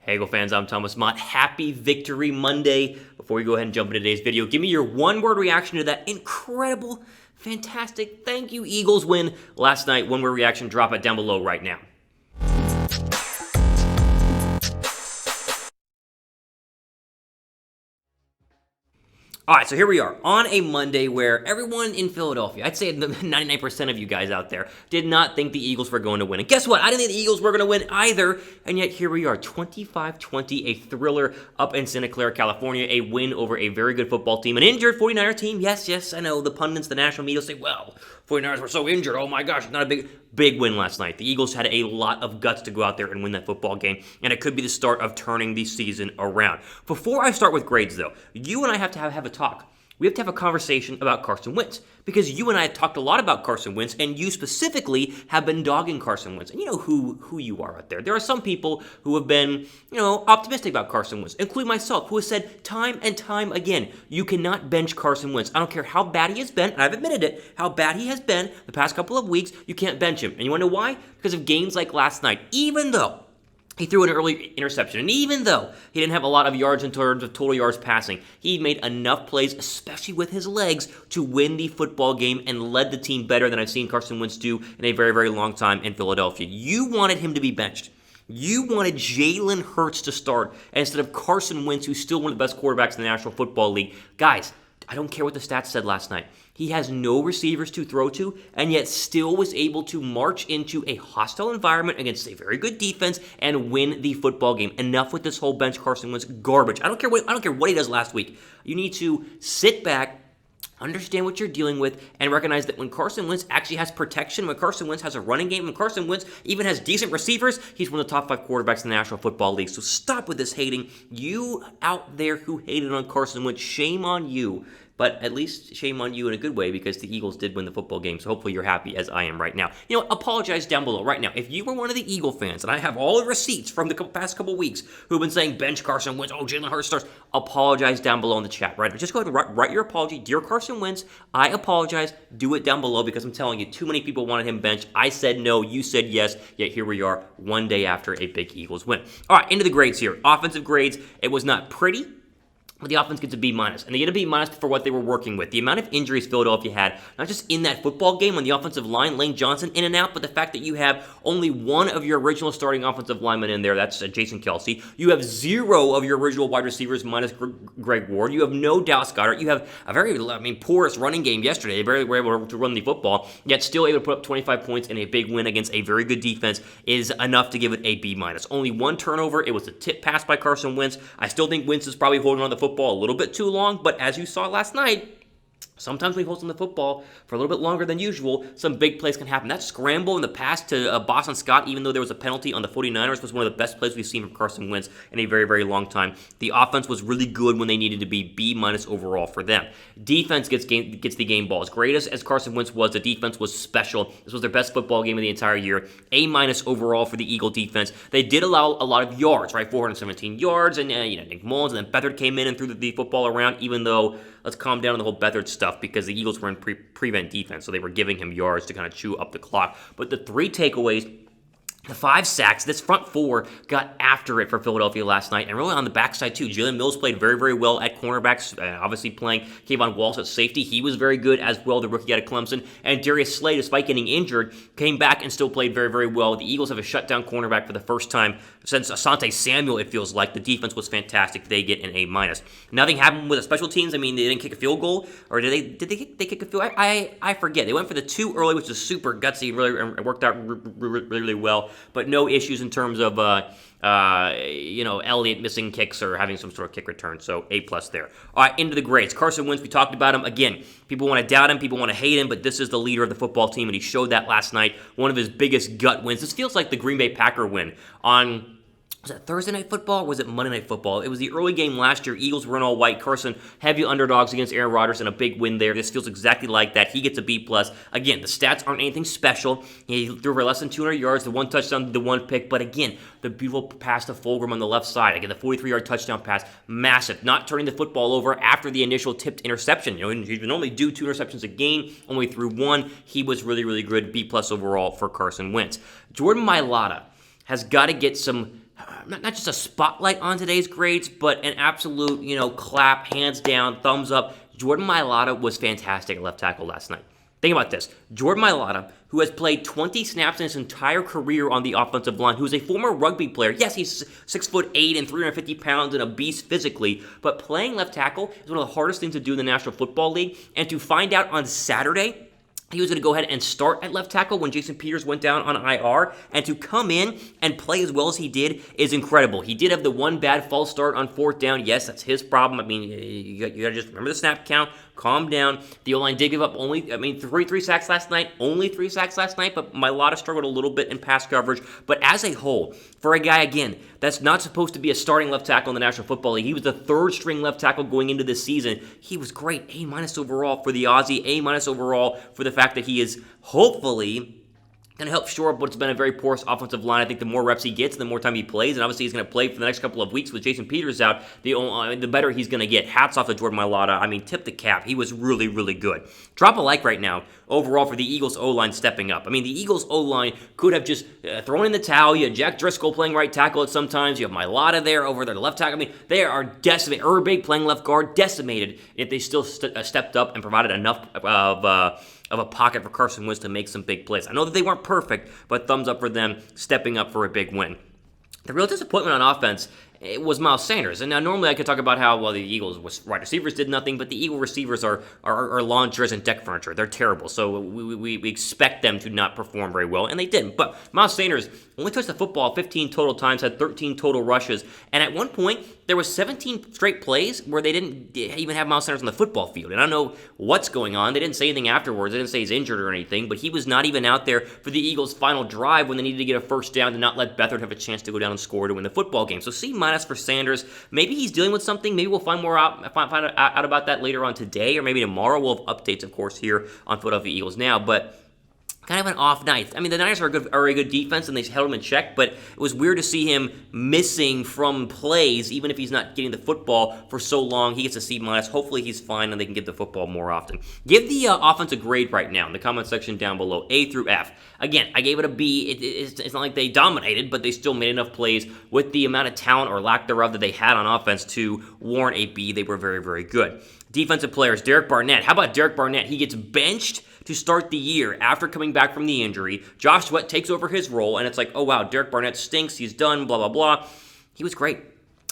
Hey, Eagle fans, I'm Thomas Mott. Happy Victory Monday. Before we go ahead and jump into today's video, give me your one-word reaction to that incredible, fantastic, thank you, Eagles win last night. One-word reaction, drop it down below right now. All right, so here we are on a Monday where everyone in Philadelphia, I'd say 99% of you guys out there, did not think the Eagles were going to win. And guess what? I didn't think the Eagles were going to win either. And yet here we are, 25-20, a thriller up in Santa Clara, California, a win over a very good football team, an injured 49er team. Yes, I know the pundits, the national media say, well, 49ers were so injured. Oh my gosh, not a big win last night. The Eagles had a lot of guts to go out there and win that football game, and it could be the start of turning the season around. Before I start with grades, though, you and I have to have a talk. We have to have a conversation about Carson Wentz, because you and I have talked a lot about Carson Wentz, and you specifically have been dogging Carson Wentz. And you know who you are out there. There are some people who have been, optimistic about Carson Wentz, including myself, who has said time and time again, you cannot bench Carson Wentz. I don't care how bad he has been, and I've admitted it, how bad he has been the past couple of weeks, you can't bench him. And you want to know why? Because of games like last night. Even though he threw an early interception, and even though he didn't have a lot of yards in terms of total yards passing, he made enough plays, especially with his legs, to win the football game and led the team better than I've seen Carson Wentz do in a very, very long time in Philadelphia. You wanted him to be benched. You wanted Jalen Hurts to start instead of Carson Wentz, who's still one of the best quarterbacks in the National Football League. Guys, I don't care what the stats said last night. He has no receivers to throw to, and yet still was able to march into a hostile environment against a very good defense and win the football game. Enough with this whole bench Carson Wentz garbage. I don't care what he does last week. You need to sit back, understand what you're dealing with, and recognize that when Carson Wentz actually has protection, when Carson Wentz has a running game, when Carson Wentz even has decent receivers, he's one of the top 5 quarterbacks in the National Football League. So stop with this hating. You out there who hated on Carson Wentz, shame on you. But at least shame on you in a good way, because the Eagles did win the football game, so hopefully you're happy as I am right now. Apologize down below right now. If you were one of the Eagle fans, and I have all the receipts from the past couple weeks who've been saying bench Carson Wentz, Jalen Hurts starts, apologize down below in the chat, right? Just go ahead and write your apology. Dear Carson Wentz, I apologize. Do it down below, because I'm telling you, too many people wanted him benched. I said no, you said yes, yet here we are one day after a big Eagles win. All right, into the grades here. Offensive grades, it was not pretty, but the offense gets a B-, and they get a B- for what they were working with. The amount of injuries Philadelphia had, not just in that football game on the offensive line, Lane Johnson in and out, but the fact that you have only one of your original starting offensive linemen in there, that's Jason Kelce. You have 0 of your original wide receivers minus Greg Ward. You have no Dallas Goedert. You have a very, porous running game yesterday. They barely were able to run the football, yet still able to put up 25 points in a big win against a very good defense is enough to give it a B-. Only one turnover. It was a tip pass by Carson Wentz. I still think Wentz is probably holding on to the football a little bit too long, but as you saw last night, sometimes when he holds on the football for a little bit longer than usual, some big plays can happen. That scramble in the pass to Boston Scott, even though there was a penalty on the 49ers, was one of the best plays we've seen from Carson Wentz in a very, very long time. The offense was really good when they needed to be B- overall for them. Defense gets the game ball. As great as Carson Wentz was, the defense was special. This was their best football game of the entire year. A- overall for the Eagle defense. They did allow a lot of yards, right? 417 yards, and Nick Mullins, and then Beathard came in and threw the football around, even though, let's calm down on the whole Beathard stuff, because the Eagles were in prevent defense, so they were giving him yards to kind of chew up the clock. But the 3 takeaways, the 5 sacks, this front 4 got after it for Philadelphia last night, and really on the backside too. Jalen Mills played very, very well at cornerbacks, obviously playing Kayvon Wallace at safety. He was very good as well, the rookie out of Clemson. And Darius Slay, despite getting injured, came back and still played very, very well. The Eagles have a shutdown cornerback for the first time since Asante Samuel, it feels like. The defense was fantastic. They get an A-. Nothing happened with the special teams. They didn't kick a field goal, or did they kick a field? I forget. They went for the 2 early, which was super gutsy, really worked out really, really well. But no issues in terms of Elliott missing kicks or having some sort of kick return. So A+ there. All right, into the grades. Carson Wentz, we talked about him. Again, people want to doubt him, people want to hate him, but this is the leader of the football team, and he showed that last night. One of his biggest gut wins. This feels like the Green Bay Packer win on, was it Thursday Night Football or was it Monday Night Football? It was the early game last year. Eagles were in all white. Carson, heavy underdogs against Aaron Rodgers, and a big win there. This feels exactly like that. He gets a B+. Again, the stats aren't anything special. He threw for less than 200 yards, the 1 touchdown, the 1 pick. But again, the beautiful pass to Fulgham on the left side. Again, the 43-yard touchdown pass, massive. Not turning the football over after the initial tipped interception. He would normally do 2 interceptions a game, only threw 1. He was really, really good. B+ overall for Carson Wentz. Jordan Mailata has got to get some not just a spotlight on today's grades, but an absolute, clap, hands down, thumbs up. Jordan Mailata was fantastic at left tackle last night. Think about this. Jordan Mailata, who has played 20 snaps in his entire career on the offensive line, who is a former rugby player. Yes, he's 6'8" and 350 pounds and a beast physically, but playing left tackle is one of the hardest things to do in the National Football League. And to find out on Saturday he was going to go ahead and start at left tackle when Jason Peters went down on IR, and to come in and play as well as he did is incredible. He did have the one bad false start on 4th down. Yes, that's his problem. I mean, you got to just remember the snap count, calm down. The O-line did give up three sacks last night, only 3 sacks last night, but Mailata struggled a little bit in pass coverage. But as a whole, for a guy, again, that's not supposed to be a starting left tackle in the National Football League, he was the 3rd string left tackle going into this season. He was great. A- overall for the Aussie, A- overall for the fact that he is hopefully going to help shore up what's been a very porous offensive line. I think the more reps he gets, the more time he plays, and obviously he's going to play for the next couple of weeks with Jason Peters out, the better he's going to get. Hats off to Jordan Mailata. I mean, tip the cap. He was really, really good. Drop a like right now overall for the Eagles O-line stepping up. I mean, the Eagles O-line could have just thrown in the towel. You had Jack Driscoll playing right tackle at sometimes. You have Mailata there over their left tackle. I mean, they are decimated. Urbig playing left guard, decimated, if they still stepped up and provided enough of a pocket for Carson Wentz to make some big plays. I know that they weren't perfect, but thumbs up for them stepping up for a big win. The real disappointment on offense, it was Miles Sanders. And now normally I could talk about how, the Eagles wide receivers did nothing, but the Eagle receivers are lawn chairs and deck furniture. They're terrible. So we expect them to not perform very well, and they didn't. But Miles Sanders only touched the football 15 total times, had 13 total rushes, and at one point there was 17 straight plays where they didn't even have Miles Sanders on the football field. And I don't know what's going on. They didn't say anything afterwards. They didn't say he's injured or anything, but he was not even out there for the Eagles' final drive when they needed to get a first down to not let Beathard have a chance to go down and score to win the football game. So C- for Sanders. Maybe he's dealing with something. Maybe we'll find out about that later on today, or maybe tomorrow. We'll have updates, of course, here on Philadelphia Eagles Now, but kind of an off night. I mean, the Niners are a good defense, and they held him in check, but it was weird to see him missing from plays, even if he's not getting the football for so long. He gets a C-. Hopefully he's fine, and they can get the football more often. Give the offense a grade right now in the comment section down below, A through F. Again, I gave it a B. It's not like they dominated, but they still made enough plays with the amount of talent or lack thereof that they had on offense to warrant a B. They were very, very good. Defensive players, Derek Barnett. How about Derek Barnett? He gets benched to start the year after coming back from the injury. Josh Sweat takes over his role, and it's like, oh wow, Derek Barnett stinks. He's done, blah, blah, blah. He was great.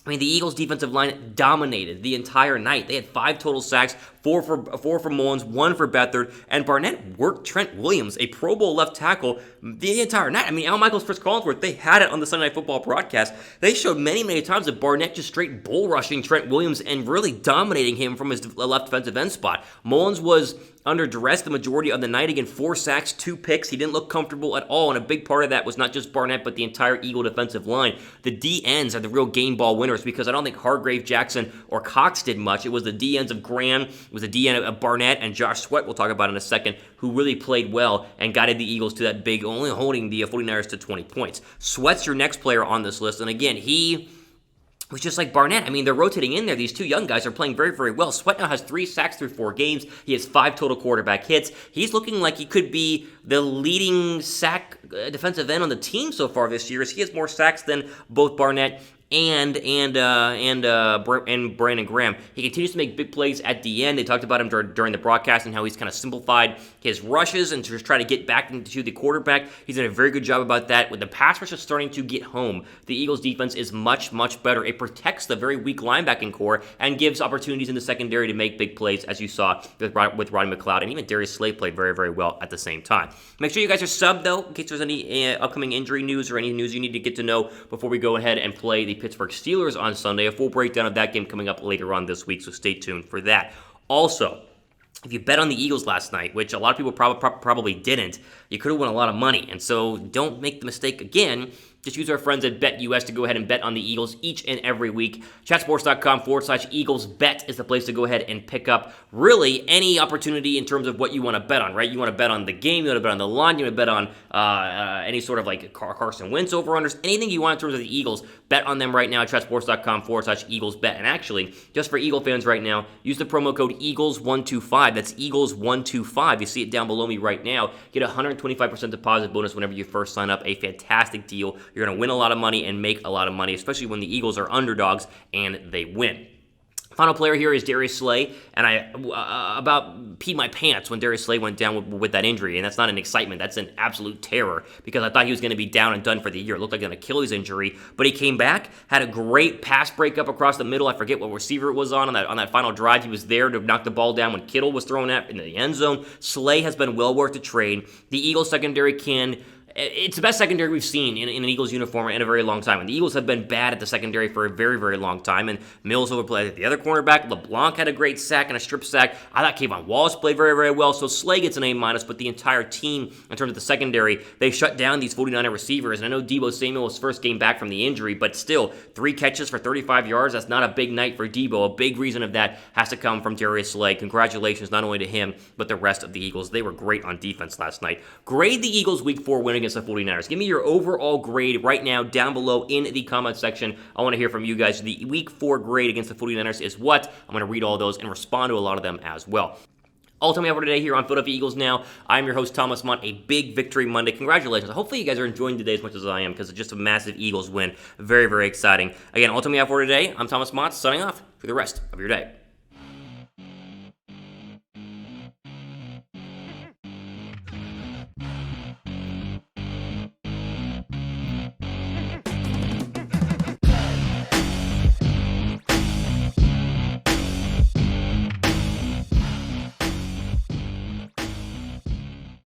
I mean, the Eagles' defensive line dominated the entire night. They had 5 total sacks, 4 for Mullins, 1 for Beathard, and Barnett worked Trent Williams, a Pro Bowl left tackle, the entire night. I mean, Al Michaels, Chris Collinsworth, they had it on the Sunday Night Football broadcast. They showed many, many times that Barnett just straight bull rushing Trent Williams and really dominating him from his left defensive end spot. Mullins was under duress the majority of the night. Again, 4 sacks, 2 picks. He didn't look comfortable at all, and a big part of that was not just Barnett, but the entire Eagle defensive line. The D-ends are the real game ball winners because I don't think Hargrave, Jackson, or Cox did much. It was the D-ends of Graham, it was the D-end of Barnett, and Josh Sweat, we'll talk about in a second, who really played well and guided the Eagles to that big, only holding the 49ers to 20 points. Sweat's your next player on this list, and again, he was just like Barnett. I mean, they're rotating in there. These 2 young guys are playing very, very well. Sweat now has 3 sacks through 4 games. He has 5 total quarterback hits. He's looking like he could be the leading sack defensive end on the team so far this year, as he has more sacks than both Barnett and Brandon Graham. He continues to make big plays at the end. They talked about him during the broadcast and how he's kind of simplified his rushes and just try to get back into the quarterback. He's done a very good job about that. With the pass rush starting to get home, the Eagles' defense is much, much better. It protects the very weak linebacking core and gives opportunities in the secondary to make big plays, as you saw with Rodney McLeod, and even Darius Slay played very, very well at the same time. Make sure you guys are subbed, though, in case there's any upcoming injury news or any news you need to get to know before we go ahead and play the Pittsburgh Steelers on Sunday. A full breakdown of that game coming up later on this week, so stay tuned for that. Also, if you bet on the Eagles last night, which a lot of people probably didn't, you could have won a lot of money. And so don't make the mistake again. Just use our friends at BetUS to go ahead and bet on the Eagles each and every week. Chatsports.com/EaglesBet is the place to go ahead and pick up really any opportunity in terms of what you want to bet on, right? You want to bet on the game, you want to bet on the line, you want to bet on any sort of like Carson Wentz over-unders, anything you want in terms of the Eagles, bet on them right now at chatsports.com/EaglesBet. And actually, just for Eagle fans right now, use the promo code EAGLES125. That's EAGLES125. You see it down below me right now. Get a 125% deposit bonus whenever you first sign up. A fantastic deal. You're going to win a lot of money and make a lot of money, especially when the Eagles are underdogs and they win. Final player here is Darius Slay, and I about peed my pants when Darius Slay went down with that injury, and that's not an excitement, that's an absolute terror, because I thought he was going to be down and done for the year. It looked like an Achilles injury, but he came back, had a great pass breakup across the middle. I forget what receiver it was on that final drive. He was there to knock the ball down when Kittle was thrown at in the end zone. Slay has been well worth the trade. The Eagles secondary it's the best secondary we've seen in an Eagles uniform in a very long time. And the Eagles have been bad at the secondary for a very, very long time. And Mills overplayed the other cornerback. LeBlanc had a great sack and a strip sack. I thought Kayvon Wallace played very, very well. So Slay gets an A-, but the entire team, in terms of the secondary, they shut down these 49er receivers. And I know Deebo Samuel's first game back from the injury, but still, 3 catches for 35 yards. That's not a big night for Deebo. A big reason of that has to come from Darius Slay. Congratulations not only to him, but the rest of the Eagles. They were great on defense last night. Grade the Eagles Week 4 win against the 49ers. Give me your overall grade right now down below in the comment section. I want to hear from you guys. The Week 4 grade against the 49ers is what? I'm going to read all those and respond to a lot of them as well. All-time for today here on Philadelphia Eagles Now. I'm your host, Thomas Mott. A big victory Monday. Congratulations. Hopefully you guys are enjoying today as much as I am, because it's just a massive Eagles win. Very, very exciting. Again, all-time for today. I'm Thomas Mott, signing off for the rest of your day.